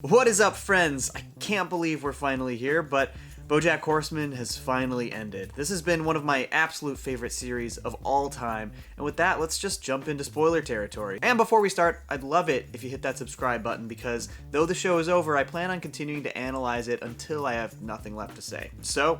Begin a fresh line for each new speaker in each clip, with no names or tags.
What is up, friends? I can't believe we're finally here, but BoJack Horseman has finally ended. This has been one of my absolute favorite series of all time, and with that, let's just jump into spoiler territory. And before we start, I'd love it if you hit that subscribe button, because though the show is over, I plan on continuing to analyze it until I have nothing left to say. So,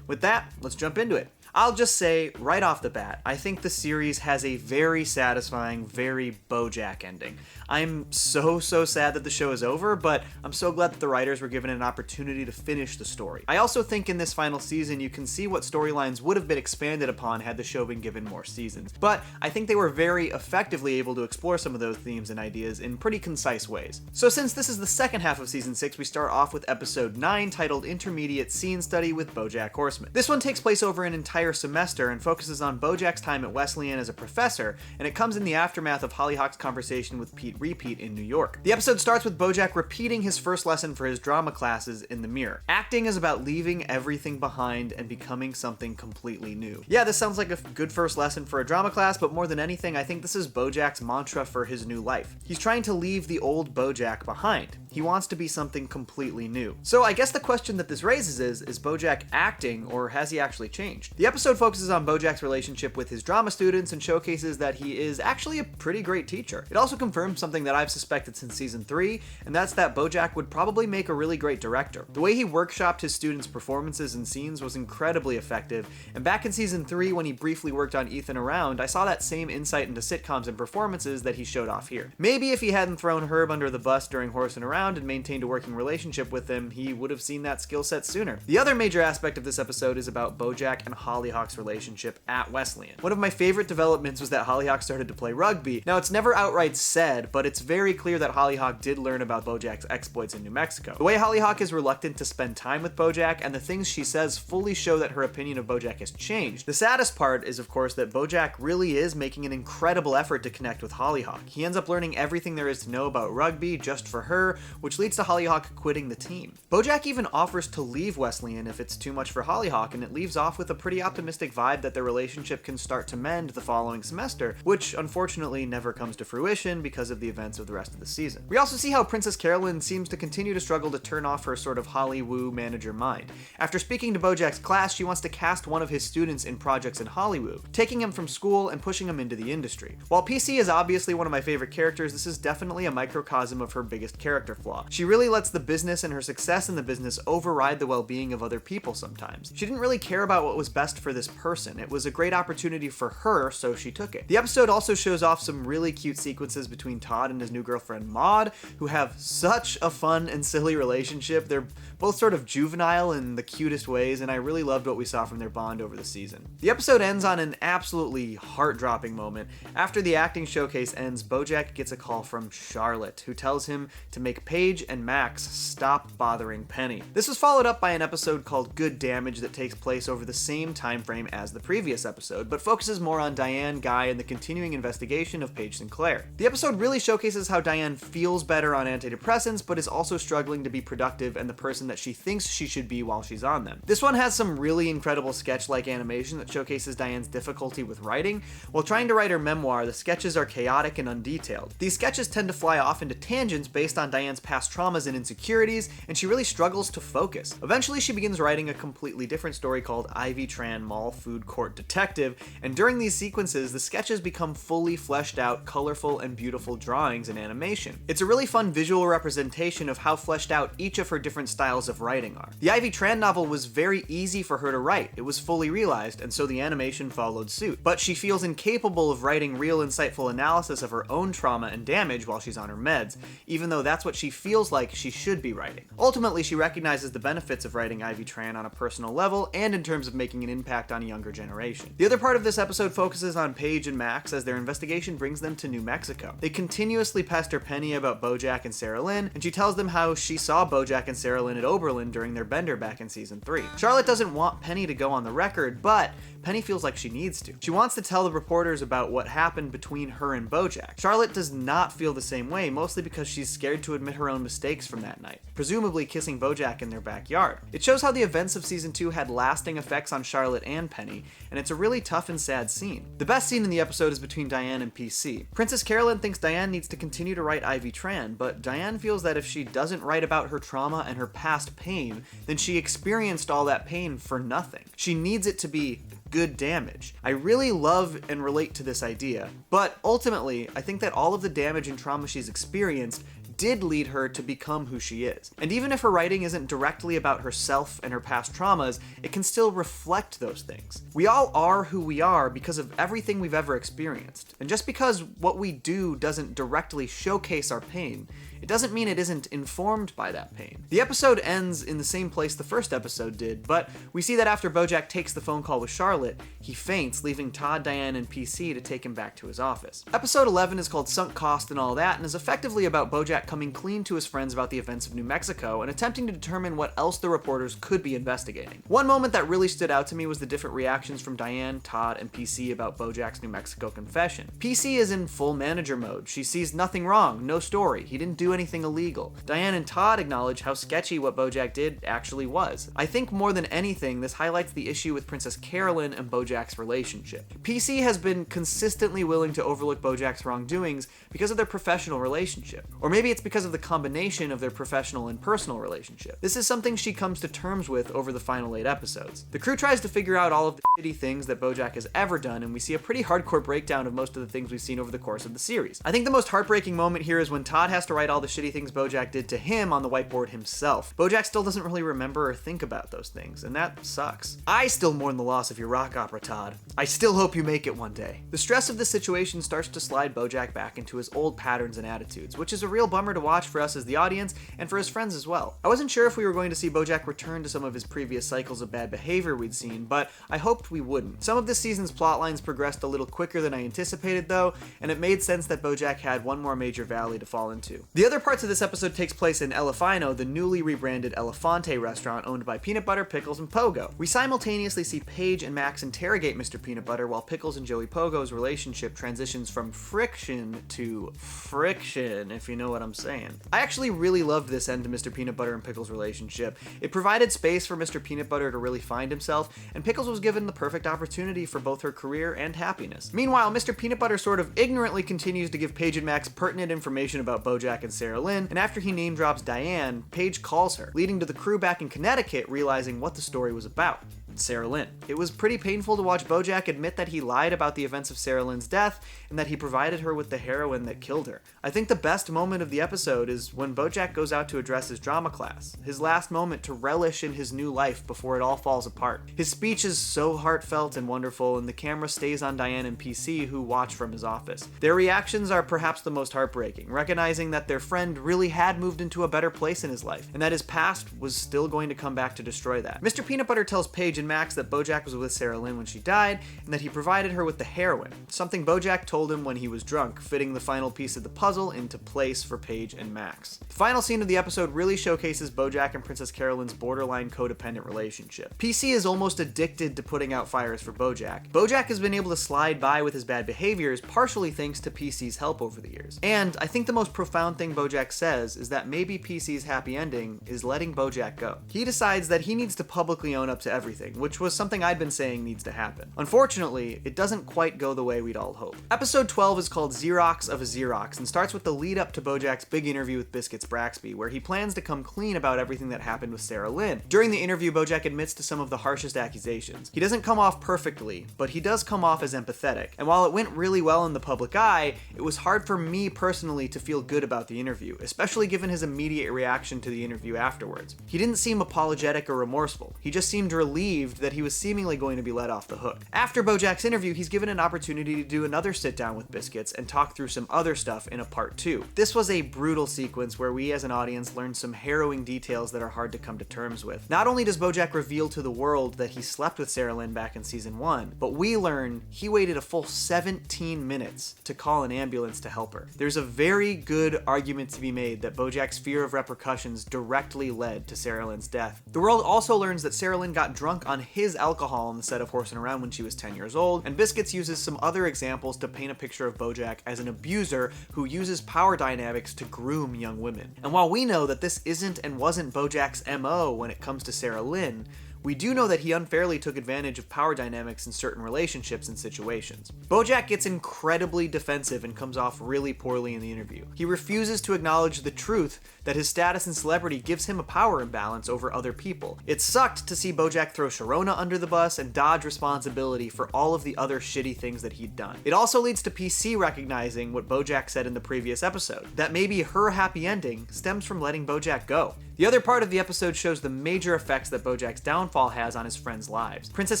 with that, let's jump into it. I'll just say, right off the bat, I think the series has a very satisfying, very BoJack ending. I'm so sad that the show is over, but I'm so glad that the writers were given an opportunity to finish the story. I also think in this final season you can see what storylines would have been expanded upon had the show been given more seasons. But I think they were very effectively able to explore some of those themes and ideas in pretty concise ways. So since this is the second half of season 6, we start off with episode 9 titled Intermediate Scene Study with BoJack Horseman. This one takes place over an entire semester and focuses on BoJack's time at Wesleyan as a professor, and it comes in the aftermath of Hollyhock's conversation with Pete Repeat in New York. The episode starts with BoJack repeating his first lesson for his drama classes in the mirror. Acting is about leaving everything behind and becoming something completely new. Yeah, this sounds like a good first lesson for a drama class, but more than anything, I think this is BoJack's mantra for his new life. He's trying to leave the old BoJack behind. He wants to be something completely new. So I guess the question that this raises is BoJack acting, or has he actually changed? The episode focuses on BoJack's relationship with his drama students and showcases that he is actually a pretty great teacher. It also confirms something that I've suspected since season 3, and that's that BoJack would probably make a really great director. The way he workshopped his students' performances and scenes was incredibly effective, and back in season 3 when he briefly worked on Ethan Around, I saw that same insight into sitcoms and performances that he showed off here. Maybe if he hadn't thrown Herb under the bus during Horse and Around and maintained a working relationship with him, he would have seen that skill set sooner. The other major aspect of this episode is about BoJack and Hollyhock's relationship at Wesleyan. One of my favorite developments was that Hollyhock started to play rugby. Now, it's never outright said, but it's very clear that Hollyhock did learn about BoJack's exploits in New Mexico. The way Hollyhock is reluctant to spend time with BoJack and the things she says fully show that her opinion of BoJack has changed. The saddest part is, of course, that BoJack really is making an incredible effort to connect with Hollyhock. He ends up learning everything there is to know about rugby just for her, which leads to Hollyhock quitting the team. BoJack even offers to leave Wesleyan if it's too much for Hollyhock, and it leaves off with a pretty optimistic vibe that their relationship can start to mend the following semester, which unfortunately never comes to fruition because of the events of the rest of the season. We also see how Princess Carolyn seems to continue to struggle to turn off her sort of Hollywood manager mind. After speaking to BoJack's class, she wants to cast one of his students in projects in Hollywood, taking him from school and pushing him into the industry. While PC is obviously one of my favorite characters, this is definitely a microcosm of her biggest character flaw. She really lets the business and her success in the business override the well-being of other people sometimes. She didn't really care about what was best for this person. It was a great opportunity for her, so she took it. The episode also shows off some really cute sequences between Todd and his new girlfriend Maud, who have such a fun and silly relationship. They're both sort of juvenile in the cutest ways, and I really loved what we saw from their bond over the season. The episode ends on an absolutely heart-dropping moment. After the acting showcase ends, BoJack gets a call from Charlotte, who tells him to make Paige and Max stop bothering Penny. This was followed up by an episode called Good Damage that takes place over the same time frame as the previous episode, but focuses more on Diane, Guy, and the continuing investigation of Paige Sinclair. The episode really showcases how Diane feels better on antidepressants, but is also struggling to be productive and the person that she thinks she should be while she's on them. This one has some really incredible sketch-like animation that showcases Diane's difficulty with writing. While trying to write her memoir, the sketches are chaotic and undetailed. These sketches tend to fly off into tangents based on Diane's past traumas and insecurities, and she really struggles to focus. Eventually, she begins writing a completely different story called Ivy Tran Mall Food Court Detective, and during these sequences, the sketches become fully fleshed out, colorful, and beautiful drawings and animation. It's a really fun visual representation of how fleshed out each of her different styles of writing are. The Ivy Tran novel was very easy for her to write. It was fully realized, and so the animation followed suit. But she feels incapable of writing real insightful analysis of her own trauma and damage while she's on her meds, even though that's what she feels like she should be writing. Ultimately, she recognizes the benefits of writing Ivy Tran on a personal level and in terms of making an impact on a younger generation. The other part of this episode focuses on Paige and Max as their investigation brings them to New Mexico. They continuously pester Penny about BoJack and Sarah Lynn, and she tells them how she saw BoJack and Sarah Lynn at Oberlin during their bender back in season 3. Charlotte doesn't want Penny to go on the record, but Penny feels like she needs to. She wants to tell the reporters about what happened between her and BoJack. Charlotte does not feel the same way, mostly because she's scared to admit her own mistakes from that night, presumably kissing BoJack in their backyard. It shows how the events of season 2 had lasting effects on Charlotte Charlotte and Penny, and it's a really tough and sad scene. The best scene in the episode is between Diane and PC. Princess Carolyn thinks Diane needs to continue to write Ivy Tran, but Diane feels that if she doesn't write about her trauma and her past pain, then she experienced all that pain for nothing. She needs it to be good damage. I really love and relate to this idea, but ultimately, I think that all of the damage and trauma she's experienced did lead her to become who she is. And even if her writing isn't directly about herself and her past traumas, it can still reflect those things. We all are who we are because of everything we've ever experienced. And just because what we do doesn't directly showcase our pain, it doesn't mean it isn't informed by that pain. The episode ends in the same place the first episode did, but we see that after BoJack takes the phone call with Charlotte, he faints, leaving Todd, Diane, and PC to take him back to his office. Episode 11 is called Sunk Cost and All That, and is effectively about BoJack coming clean to his friends about the events of New Mexico and attempting to determine what else the reporters could be investigating. One moment that really stood out to me was the different reactions from Diane, Todd, and PC about BoJack's New Mexico confession. PC is in full manager mode. She sees nothing wrong, no story, he didn't do anything illegal. Diane and Todd acknowledge how sketchy what BoJack did actually was. I think more than anything, this highlights the issue with Princess Carolyn and BoJack's relationship. PC has been consistently willing to overlook BoJack's wrongdoings because of their professional relationship. Or maybe it's because of the combination of their professional and personal relationship. This is something she comes to terms with over the final 8 episodes. The crew tries to figure out all of the shitty things that BoJack has ever done, and we see a pretty hardcore breakdown of most of the things we've seen over the course of the series. I think the most heartbreaking moment here is when Todd has to write all the shitty things BoJack did to him on the whiteboard himself. BoJack still doesn't really remember or think about those things, and that sucks. I still mourn the loss of your rock opera, Todd. I still hope you make it one day. The stress of this situation starts to slide BoJack back into his old patterns and attitudes, which is a real bummer to watch for us as the audience and for his friends as well. I wasn't sure if we were going to see BoJack return to some of his previous cycles of bad behavior we'd seen, but I hoped we wouldn't. Some of this season's plotlines progressed a little quicker than I anticipated though, and it made sense that BoJack had one more major valley to fall into. The other parts of this episode takes place in Elefino, the newly rebranded Elefante restaurant owned by Peanut Butter, Pickles, and Pogo. We simultaneously see Paige and Max interrogate Mr. Peanut Butter while Pickles and Joey Pogo's relationship transitions from friction to friction, if you know what I'm saying. I actually really loved this end to Mr. Peanut Butter and Pickles' relationship. It provided space for Mr. Peanut Butter to really find himself, and Pickles was given the perfect opportunity for both her career and happiness. Meanwhile, Mr. Peanut Butter sort of ignorantly continues to give Paige and Max pertinent information about BoJack and Sarah Lynn, and after he name drops Diane, Paige calls her, leading to the crew back in Connecticut realizing what the story was about. Sarah Lynn. It was pretty painful to watch BoJack admit that he lied about the events of Sarah Lynn's death and that he provided her with the heroin that killed her. I think the best moment of the episode is when BoJack goes out to address his drama class, his last moment to relish in his new life before it all falls apart. His speech is so heartfelt and wonderful, and the camera stays on Diane and PC, who watch from his office. Their reactions are perhaps the most heartbreaking, recognizing that their friend really had moved into a better place in his life, and that his past was still going to come back to destroy that. Mr. Peanut Butter tells Paige and Max that BoJack was with Sarah Lynn when she died, and that he provided her with the heroin, something BoJack told him when he was drunk, fitting the final piece of the puzzle into place for Paige and Max. The final scene of the episode really showcases BoJack and Princess Carolyn's borderline codependent relationship. PC is almost addicted to putting out fires for BoJack. BoJack has been able to slide by with his bad behaviors, partially thanks to PC's help over the years. And I think the most profound thing BoJack says is that maybe PC's happy ending is letting BoJack go. He decides that he needs to publicly own up to everything, which was something I'd been saying needs to happen. Unfortunately, it doesn't quite go the way we'd all hope. Episode 12 is called Xerox of a Xerox and starts with the lead up to BoJack's big interview with Biscuits Braxby, where he plans to come clean about everything that happened with Sarah Lynn. During the interview, BoJack admits to some of the harshest accusations. He doesn't come off perfectly, but he does come off as empathetic. And while it went really well in the public eye, it was hard for me personally to feel good about the interview, especially given his immediate reaction to the interview afterwards. He didn't seem apologetic or remorseful. He just seemed relieved that he was seemingly going to be let off the hook. After BoJack's interview, he's given an opportunity to do another sit down with Biscuits and talk through some other stuff in a part 2. This was a brutal sequence where we as an audience learned some harrowing details that are hard to come to terms with. Not only does BoJack reveal to the world that he slept with Sarah Lynn back in season 1, but we learn he waited a full 17 minutes to call an ambulance to help her. There's a very good argument to be made that BoJack's fear of repercussions directly led to Sarah Lynn's death. The world also learns that Sarah Lynn got drunk on his alcohol on the set of Horsing Around when she was 10 years old, and Biscuits uses some other examples to paint a picture of BoJack as an abuser who uses power dynamics to groom young women. And while we know that this isn't and wasn't BoJack's MO when it comes to Sarah Lynn, We do know that he unfairly took advantage of power dynamics in certain relationships and situations. BoJack gets incredibly defensive and comes off really poorly in the interview. He refuses to acknowledge the truth that his status and celebrity gives him a power imbalance over other people. It sucked to see BoJack throw Sharona under the bus and dodge responsibility for all of the other shitty things that he'd done. It also leads to PC recognizing what BoJack said in the previous episode, that maybe her happy ending stems from letting BoJack go. The other part of the episode shows the major effects that BoJack's downfall has on his friends' lives. Princess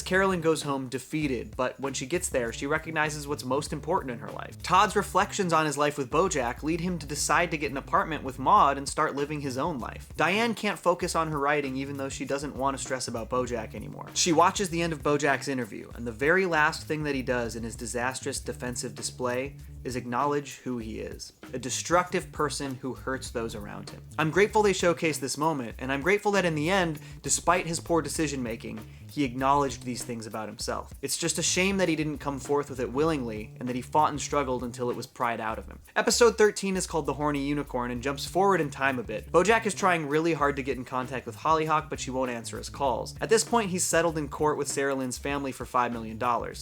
Carolyn goes home defeated, but when she gets there, she recognizes what's most important in her life. Todd's reflections on his life with BoJack lead him to decide to get an apartment with Maud and start living his own life. Diane can't focus on her writing even though she doesn't want to stress about BoJack anymore. She watches the end of BoJack's interview, and the very last thing that he does in his disastrous defensive display is acknowledge who he is. A destructive person who hurts those around him. I'm grateful they showcased this moment, and I'm grateful that in the end, despite his poor decision making, he acknowledged these things about himself. It's just a shame that he didn't come forth with it willingly, and that he fought and struggled until it was pried out of him. Episode 13 is called The Horny Unicorn and jumps forward in time a bit. BoJack is trying really hard to get in contact with Hollyhock, but she won't answer his calls. At this point, he's settled in court with Sarah Lynn's family for $5 million.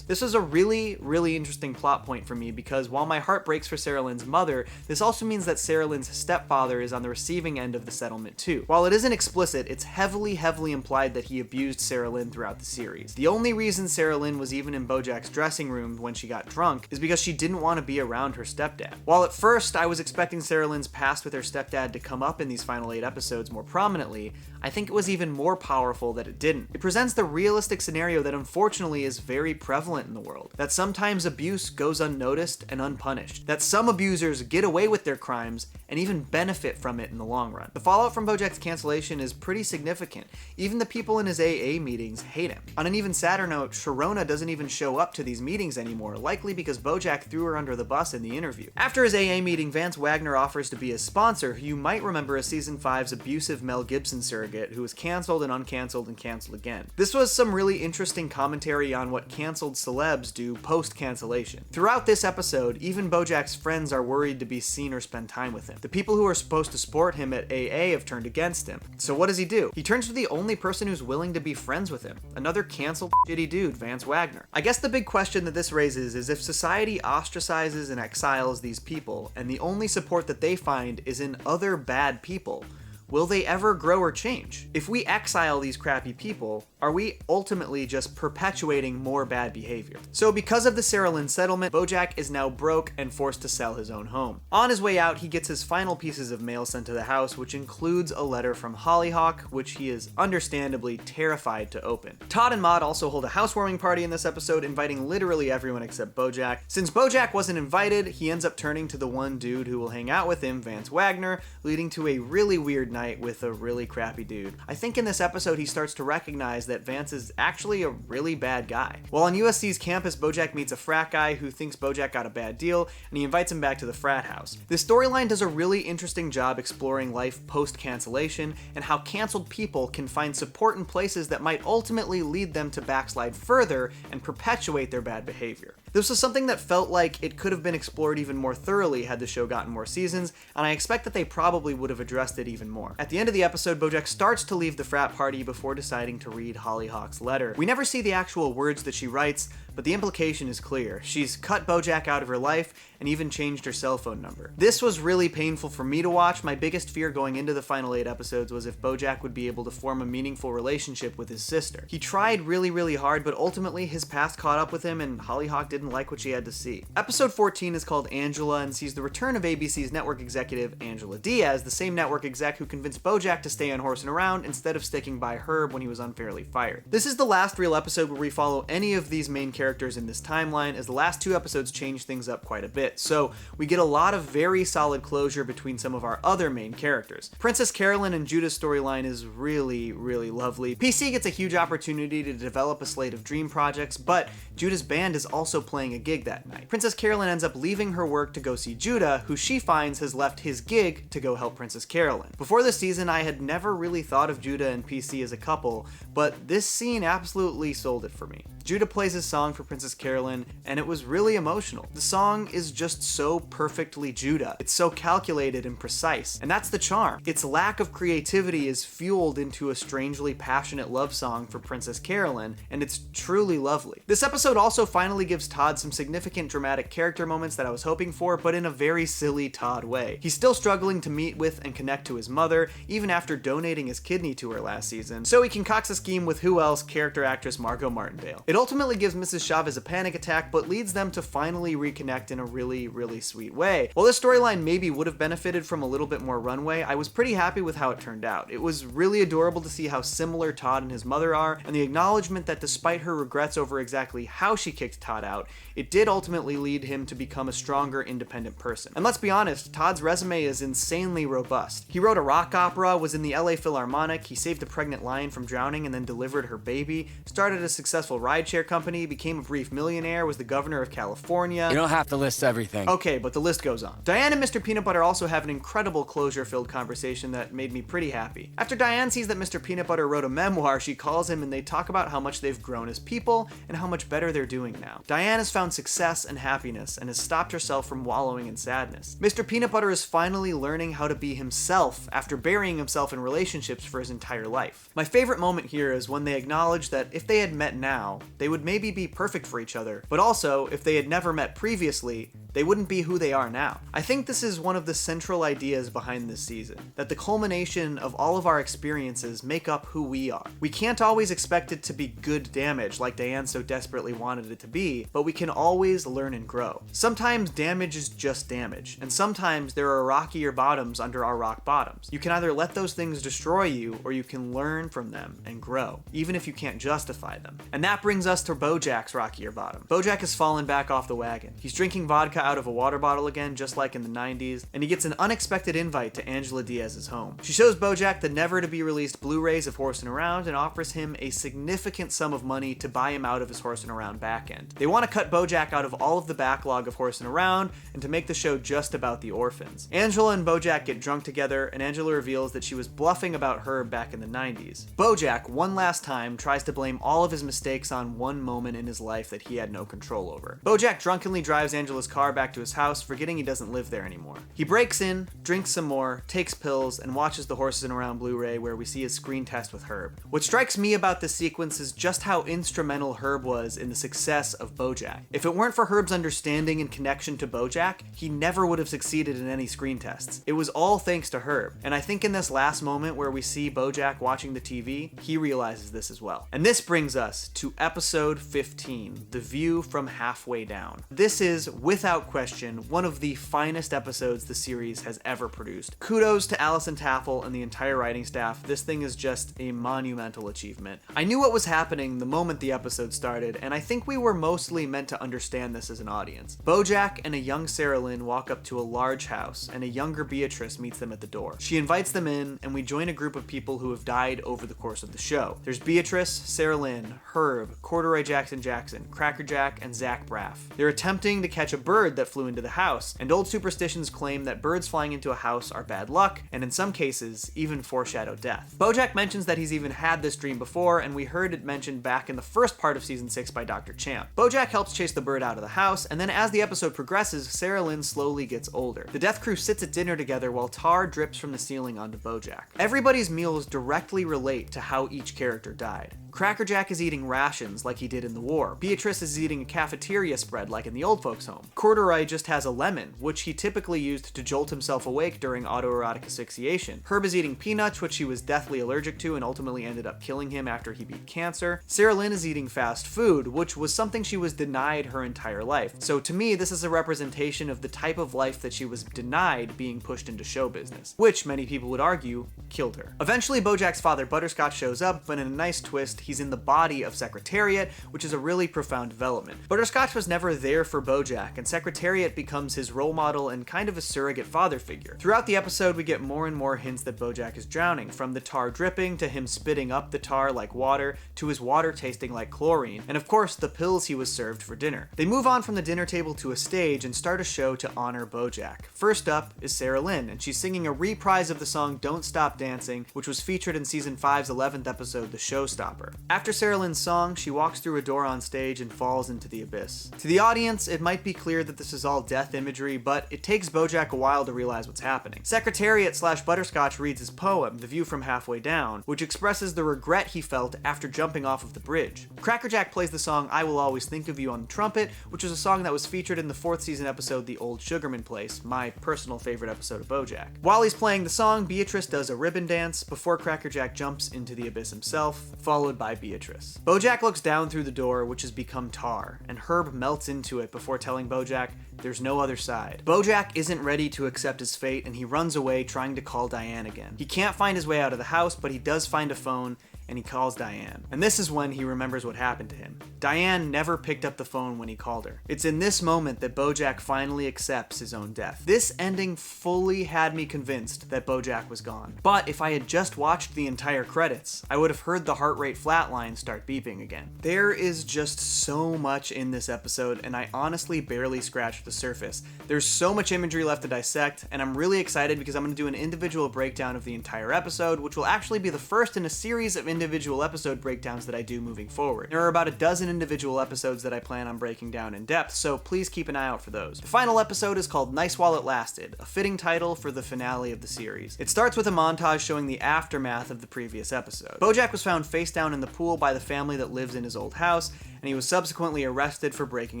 This was a really interesting plot point for me because while my heart breaks for Sarah Lynn's mother, this also means that Sarah Lynn's stepfather is on the receiving end of the settlement too. While it isn't explicit, it's heavily implied that he abused Sarah Lynn throughout the series. The only reason Sarah Lynn was even in BoJack's dressing room when she got drunk is because she didn't want to be around her stepdad. While at first I was expecting Sarah Lynn's past with her stepdad to come up in these final 8 episodes more prominently, I think it was even more powerful that it didn't. It presents the realistic scenario that unfortunately is very prevalent in the world. That sometimes abuse goes unnoticed and unpunished. That some abusers get away with their crimes and even benefit from it in the long run. The fallout from BoJack's cancellation is pretty significant. Even the people in his AA meetings hate him. On an even sadder note, Sharona doesn't even show up to these meetings anymore, likely because BoJack threw her under the bus in the interview. After his AA meeting, Vance Wagner offers to be his sponsor, who you might remember as season 5's abusive Mel Gibson surrogate, who was canceled and uncanceled and canceled again. This was some really interesting commentary on what canceled celebs do post-cancellation. Throughout this episode, even BoJack's friends are worried to be seen or spend time with him. The people who are supposed to support him at AA have turned against him. So what does he do? He turns to the only person who's willing to be friends with him. Another canceled shitty dude, Vance Wagner. I guess the big question that this raises is if society ostracizes and exiles these people, and the only support that they find is in other bad people, will they ever grow or change? If we exile these crappy people, are we ultimately just perpetuating more bad behavior? So because of the Sarah Lynn settlement, BoJack is now broke and forced to sell his own home. On his way out, he gets his final pieces of mail sent to the house, which includes a letter from Hollyhock, which he is understandably terrified to open. Todd and Maud also hold a housewarming party in this episode, inviting literally everyone except BoJack. Since BoJack wasn't invited, he ends up turning to the one dude who will hang out with him, Vance Wagner, leading to a really weird night with a really crappy dude. I think in this episode he starts to recognize that Vance is actually a really bad guy. While on USC's campus, BoJack meets a frat guy who thinks BoJack got a bad deal, and he invites him back to the frat house. This storyline does a really interesting job exploring life post-cancellation and how canceled people can find support in places that might ultimately lead them to backslide further and perpetuate their bad behavior. This was something that felt like it could have been explored even more thoroughly had the show gotten more seasons, and I expect that they probably would have addressed it even more. At the end of the episode, BoJack starts to leave the frat party before deciding to read Hollyhock's letter. We never see the actual words that she writes, but the implication is clear. She's cut BoJack out of her life and even changed her cell phone number. This was really painful for me to watch. My biggest fear going into the final 8 episodes was if BoJack would be able to form a meaningful relationship with his sister. He tried really hard, but ultimately his past caught up with him and Hollyhock didn't like what she had to see. Episode 14 is called Angela and sees the return of ABC's network executive Angela Diaz, the same network exec who convinced BoJack to stay on Horsing Around instead of sticking by Herb when he was unfairly fired. This is the last real episode where we follow any of these main characters in this timeline, as the last 2 episodes change things up quite a bit, so we get a lot of very solid closure between some of our other main characters. Princess Carolyn and Judas' storyline is really lovely. PC gets a huge opportunity to develop a slate of dream projects, but Judas' band is also playing a gig that night. Princess Carolyn ends up leaving her work to go see Judah, who she finds has left his gig to go help Princess Carolyn. Before this season, I had never really thought of Judah and PC as a couple, but this scene absolutely sold it for me. Judah plays his song for Princess Carolyn, and it was really emotional. The song is just so perfectly Judah. It's so calculated and precise, and that's the charm. Its lack of creativity is fueled into a strangely passionate love song for Princess Carolyn, and it's truly lovely. This episode also finally gives Todd some significant dramatic character moments that I was hoping for, but in a very silly Todd way. He's still struggling to meet with and connect to his mother, even after donating his kidney to her last season, so he concocts a scheme with who else? Character actress Margot Martindale. It ultimately gives Mrs. Chavez a panic attack, but leads them to finally reconnect in a really, really sweet way. While this storyline maybe would have benefited from a little bit more runway, I was pretty happy with how it turned out. It was really adorable to see how similar Todd and his mother are, and the acknowledgement that despite her regrets over exactly how she kicked Todd out, it did ultimately lead him to become a stronger, independent person. And let's be honest, Todd's resume is insanely robust. He wrote a rock opera, was in the LA Philharmonic, he saved a pregnant lion from drowning and then delivered her baby, started a successful rideshare company, became a brief millionaire, was the governor of California.
You don't have to list everything.
Okay, but the list goes on. Diane and Mr. Peanut Butter also have an incredible closure-filled conversation that made me pretty happy. After Diane sees that Mr. Peanut Butter wrote a memoir, she calls him and they talk about how much they've grown as people and how much better they're doing now. Diane has found success and happiness and has stopped herself from wallowing in sadness. Mr. Peanut Butter is finally learning how to be himself after burying himself in relationships for his entire life. My favorite moment here is when they acknowledge that if they had met now, they would maybe be perfect for each other, but also, if they had never met previously, they wouldn't be who they are now. I think this is one of the central ideas behind this season, that the culmination of all of our experiences make up who we are. We can't always expect it to be good damage like Diane so desperately wanted it to be, but we can always learn and grow. Sometimes damage is just damage, and sometimes there are rockier bottoms under our rock bottoms. You can either let those things destroy you, or you can learn from them and grow, even if you can't justify them. And that brings us to BoJack's rockier bottom. BoJack has fallen back off the wagon. He's drinking vodka out of a water bottle again, just like in the 90s, and he gets an unexpected invite to Angela Diaz's home. She shows BoJack the never-to-be-released Blu-rays of Horsin' Around and offers him a significant sum of money to buy him out of his Horsin' Around back end. They want to cut BoJack out of all of the backlog of Horsin' Around and to make the show just about the orphans. Angela and BoJack get drunk together, and Angela reveals that she was bluffing about Herb back in the 90s. BoJack, one last time, tries to blame all of his mistakes on one moment in his life that he had no control over. BoJack drunkenly drives Angela's car back to his house, forgetting he doesn't live there anymore. He breaks in, drinks some more, takes pills, and watches the Horsin' Around Blu-ray where we see his screen test with Herb. What strikes me about this sequence is just how instrumental Herb was in the success of BoJack. If it weren't for Herb's understanding and connection to BoJack, he never would have succeeded in any screen tests. It was all thanks to Herb. And I think in this last moment where we see BoJack watching the TV, he realizes this as well. And this brings us to episode 15, The View from Halfway Down. This is, without question, one of the finest episodes the series has ever produced. Kudos to Allison Taffel and the entire writing staff. This thing is just a monumental achievement. I knew what was happening the moment the episode started, and I think we were mostly meant to understand this as an audience. BoJack and a young Sarah Lynn walk up to a large house, and a younger Beatrice meets them at the door. She invites them in, and we join a group of people who have died over the course of the show. There's Beatrice, Sarah Lynn, Herb, Corduroy Jackson Jackson, Cracker Jack, and Zach Braff. They're attempting to catch a bird that flew into the house, and old superstitions claim that birds flying into a house are bad luck, and in some cases, even foreshadow death. BoJack mentions that he's even had this dream before, and we heard it mentioned back in the first part of season 6 by Dr. Champ. BoJack helps chase the bird out of the house, and then as the episode progresses, Sarah Lynn slowly gets older. The death crew sits at dinner together while tar drips from the ceiling onto BoJack. Everybody's meals directly relate to how each character died. Cracker Jack is eating rations like he did in the war. Beatrice is eating a cafeteria spread like in the old folks' home. Corduroy just has a lemon, which he typically used to jolt himself awake during autoerotic asphyxiation. Herb is eating peanuts, which he was deathly allergic to and ultimately ended up killing him after he beat cancer. Sarah Lynn is eating fast food, which was something she was denied her entire life. So to me, this is a representation of the type of life that she was denied being pushed into show business, which many people would argue killed her. Eventually, BoJack's father Butterscotch shows up, but in a nice twist, he's in the body of Secretariat, which is a really profound development. Butterscotch was never there for BoJack, and Secretariat Secretariat becomes his role model and kind of a surrogate father figure. Throughout the episode, we get more and more hints that BoJack is drowning, from the tar dripping to him spitting up the tar like water to his water tasting like chlorine, and of course the pills he was served for dinner. They move on from the dinner table to a stage and start a show to honor BoJack. First up is Sarah Lynn, and she's singing a reprise of the song Don't Stop Dancing, which was featured in season 5's 11th episode, The Showstopper. After Sarah Lynn's song, she walks through a door on stage and falls into the abyss. To the audience, it might be clear that this is all death imagery, but it takes BoJack a while to realize what's happening. Secretariat/Butterscotch reads his poem, The View from Halfway Down, which expresses the regret he felt after jumping off of the bridge. Crackerjack plays the song I Will Always Think of You on the trumpet, which is a song that was featured in the 4th season episode The Old Sugarman Place, my personal favorite episode of BoJack. While he's playing the song, Beatrice does a ribbon dance before Crackerjack jumps into the abyss himself, followed by Beatrice. BoJack looks down through the door, which has become tar, and Herb melts into it before telling BoJack there's no other side. BoJack isn't ready to accept his fate, and he runs away trying to call Diane again. He can't find his way out of the house, but he does find a phone, and he calls Diane. And this is when he remembers what happened to him. Diane never picked up the phone when he called her. It's in this moment that BoJack finally accepts his own death. This ending fully had me convinced that BoJack was gone. But if I had just watched the entire credits, I would have heard the heart rate flatline start beeping again. There is just so much in this episode, and I honestly barely scratched the surface. There's so much imagery left to dissect, and I'm really excited because I'm going to do an individual breakdown of the entire episode, which will actually be the first in a series of individual episode breakdowns that I do moving forward. There are about a dozen individual episodes that I plan on breaking down in depth, so please keep an eye out for those. The final episode is called Nice While It Lasted, a fitting title for the finale of the series. It starts with a montage showing the aftermath of the previous episode. BoJack was found face down in the pool by the family that lives in his old house, and he was subsequently arrested for breaking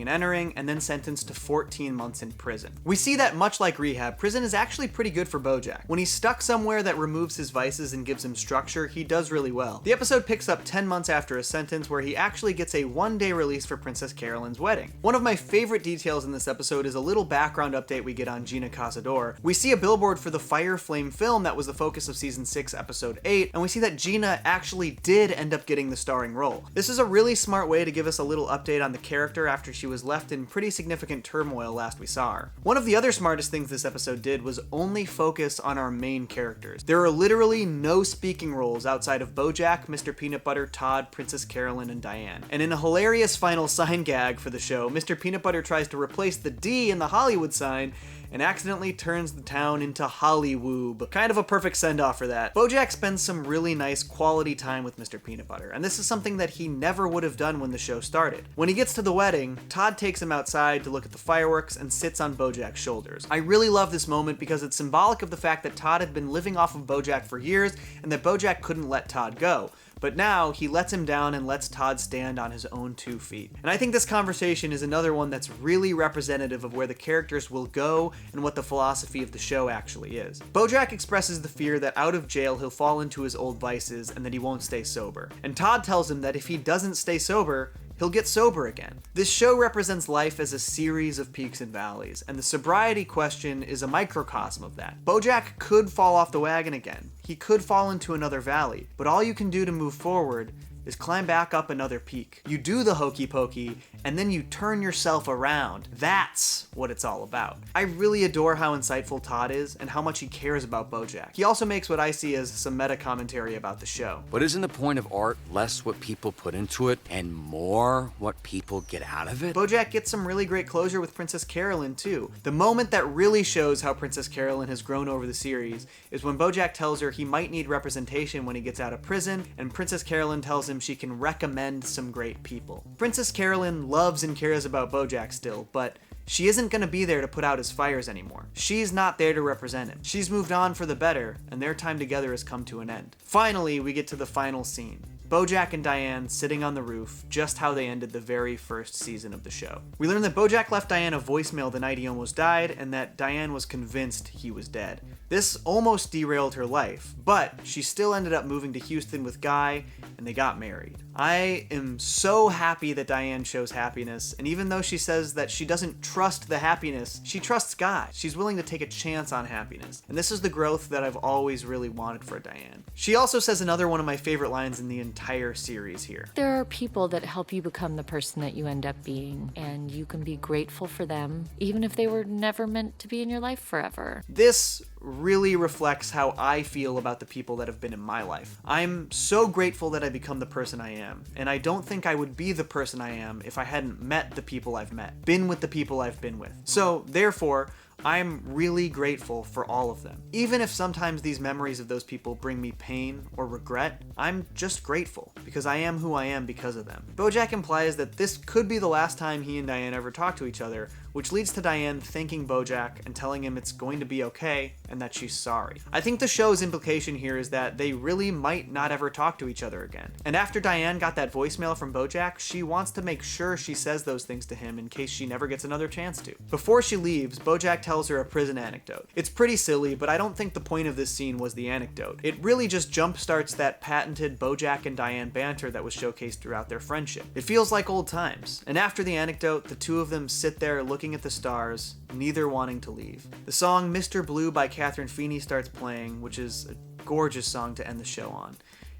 and entering, and then sentenced to 14 months in prison. We see that much like rehab, prison is actually pretty good for BoJack. When he's stuck somewhere that removes his vices and gives him structure, he does really well. The episode picks up 10 months after a sentence where he actually gets a one-day release for Princess Carolyn's wedding. One of my favorite details in this episode is a little background update we get on Gina Cazador. We see a billboard for the Fire Flame film that was the focus of season 6, episode 8, and we see that Gina actually did end up getting the starring role. This is a really smart way to give us a little update on the character after she was left in pretty significant turmoil last we saw her. One of the other smartest things this episode did was only focus on our main characters. There are literally no speaking roles outside of BoJack, Mr. Peanut Butter, Todd, Princess Carolyn, and Diane. And in a hilarious final sign gag for the show, Mr. Peanut Butter tries to replace the D in the Hollywood sign and accidentally turns the town into Hollywoob. Kind of a perfect send-off for that. BoJack spends some really nice quality time with Mr. Peanut Butter, and this is something that he never would have done when the show started. When he gets to the wedding, Todd takes him outside to look at the fireworks and sits on BoJack's shoulders. I really love this moment because it's symbolic of the fact that Todd had been living off of BoJack for years and that BoJack couldn't let Todd go. But now he lets him down and lets Todd stand on his own 2 feet. And I think this conversation is another one that's really representative of where the characters will go and what the philosophy of the show actually is. BoJack expresses the fear that out of jail he'll fall into his old vices and that he won't stay sober. And Todd tells him that if he doesn't stay sober, he'll get sober again. This show represents life as a series of peaks and valleys, and the sobriety question is a microcosm of that. BoJack could fall off the wagon again. He could fall into another valley, but all you can do to move forward is climb back up another peak. You do the hokey pokey, and then you turn yourself around. That's what it's all about. I really adore how insightful Todd is and how much he cares about BoJack. He also makes what I see as some meta commentary about the show.
But isn't the point of art less what people put into it and more what people get out of it?
BoJack gets some really great closure with Princess Carolyn too. The moment that really shows how Princess Carolyn has grown over the series is when BoJack tells her he might need representation when he gets out of prison, and Princess Carolyn tells him she can recommend some great people. Princess Carolyn loves and cares about BoJack still, but she isn't going to be there to put out his fires anymore. She's not there to represent him. She's moved on for the better, and their time together has come to an end. Finally, we get to the final scene. BoJack and Diane sitting on the roof, just how they ended the very first season of the show. We learn that BoJack left Diane a voicemail the night he almost died, and that Diane was convinced he was dead. This almost derailed her life, but she still ended up moving to Houston with Guy, and they got married. I am so happy that Diane shows happiness, and even though she says that she doesn't trust the happiness, she trusts God. She's willing to take a chance on happiness, and this is the growth that I've always really wanted for Diane. She also says another one of my favorite lines in the entire series here.
There are people that help you become the person that you end up being, and you can be grateful for them, even if they were never meant to be in your life forever.
This really reflects how I feel about the people that have been in my life. I'm so grateful that I become the person I am, and I don't think I would be the person I am if I hadn't met the people I've met, been with the people I've been with. So, therefore, I'm really grateful for all of them. Even if sometimes these memories of those people bring me pain or regret, I'm just grateful, because I am who I am because of them. BoJack implies that this could be the last time he and Diane ever talk to each other, which leads to Diane thanking BoJack and telling him it's going to be okay and that she's sorry. I think the show's implication here is that they really might not ever talk to each other again. And after Diane got that voicemail from BoJack, she wants to make sure she says those things to him in case she never gets another chance to. Before she leaves, BoJack tells her a prison anecdote. It's pretty silly, but I don't think the point of this scene was the anecdote. It really just jumpstarts that patented BoJack and Diane banter that was showcased throughout their friendship. It feels like old times. And after the anecdote, the two of them sit there looking at the stars, neither wanting to leave. The song Mr. Blue by Catherine Feeney starts playing, which is a gorgeous song to end the show on.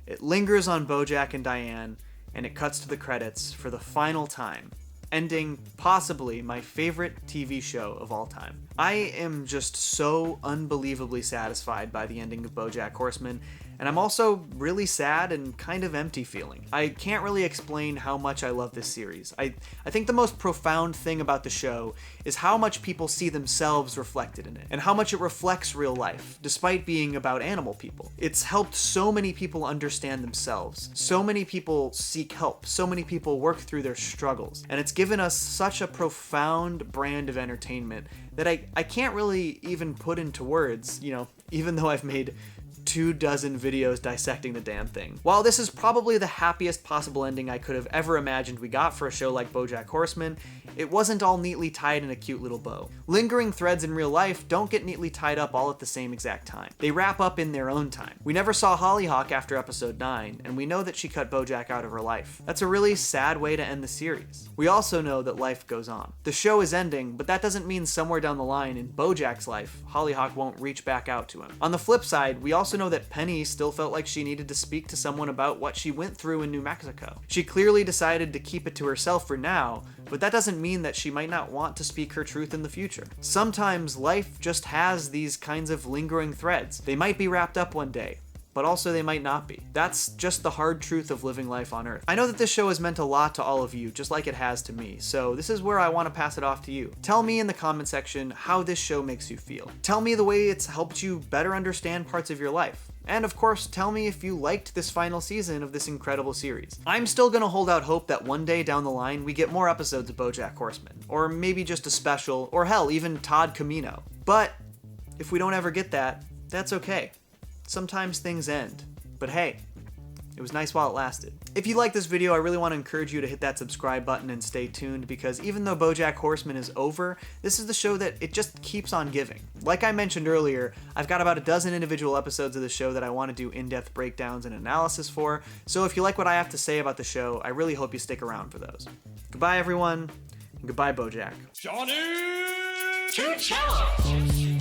It lingers on BoJack and Diane, and it cuts to the credits for the final time, ending possibly my favorite TV show of all time. I am just so unbelievably satisfied by the ending of BoJack Horseman, and I'm also really sad and kind of empty feeling. I can't really explain how much I love this series. I think the most profound thing about the show is how much people see themselves reflected in it, and how much it reflects real life, despite being about animal people. It's helped so many people understand themselves, so many people seek help, so many people work through their struggles, and it's given us such a profound brand of entertainment that I can't really even put into words, even though I've made 24 videos dissecting the damn thing. While this is probably the happiest possible ending I could have ever imagined we got for a show like BoJack Horseman, it wasn't all neatly tied in a cute little bow. Lingering threads in real life don't get neatly tied up all at the same exact time. They wrap up in their own time. We never saw Hollyhock after episode 9, and we know that she cut BoJack out of her life. That's a really sad way to end the series. We also know that life goes on. The show is ending, but that doesn't mean somewhere down the line in BoJack's life, Hollyhock won't reach back out to him. On the flip side, we also know that Penny still felt like she needed to speak to someone about what she went through in New Mexico. She clearly decided to keep it to herself for now, but that doesn't mean that she might not want to speak her truth in the future. Sometimes life just has these kinds of lingering threads. They might be wrapped up one day, but also they might not be. That's just the hard truth of living life on Earth. I know that this show has meant a lot to all of you, just like it has to me, so this is where I want to pass it off to you. Tell me in the comment section how this show makes you feel. Tell me the way it's helped you better understand parts of your life. And of course, tell me if you liked this final season of this incredible series. I'm still gonna hold out hope that one day down the line we get more episodes of BoJack Horseman, or maybe just a special, or hell, even Todd Camino. But if we don't ever get that, that's okay. Sometimes things end, but hey, it was nice while it lasted. If you like this video, I really want to encourage you to hit that subscribe button and stay tuned, because even though BoJack Horseman is over, this is the show that it just keeps on giving. Like I mentioned earlier, I've got about a dozen individual episodes of the show that I want to do in-depth breakdowns and analysis for, so if you like what I have to say about the show, I really hope you stick around for those. Goodbye everyone, and goodbye BoJack.
Johnny to Cellos!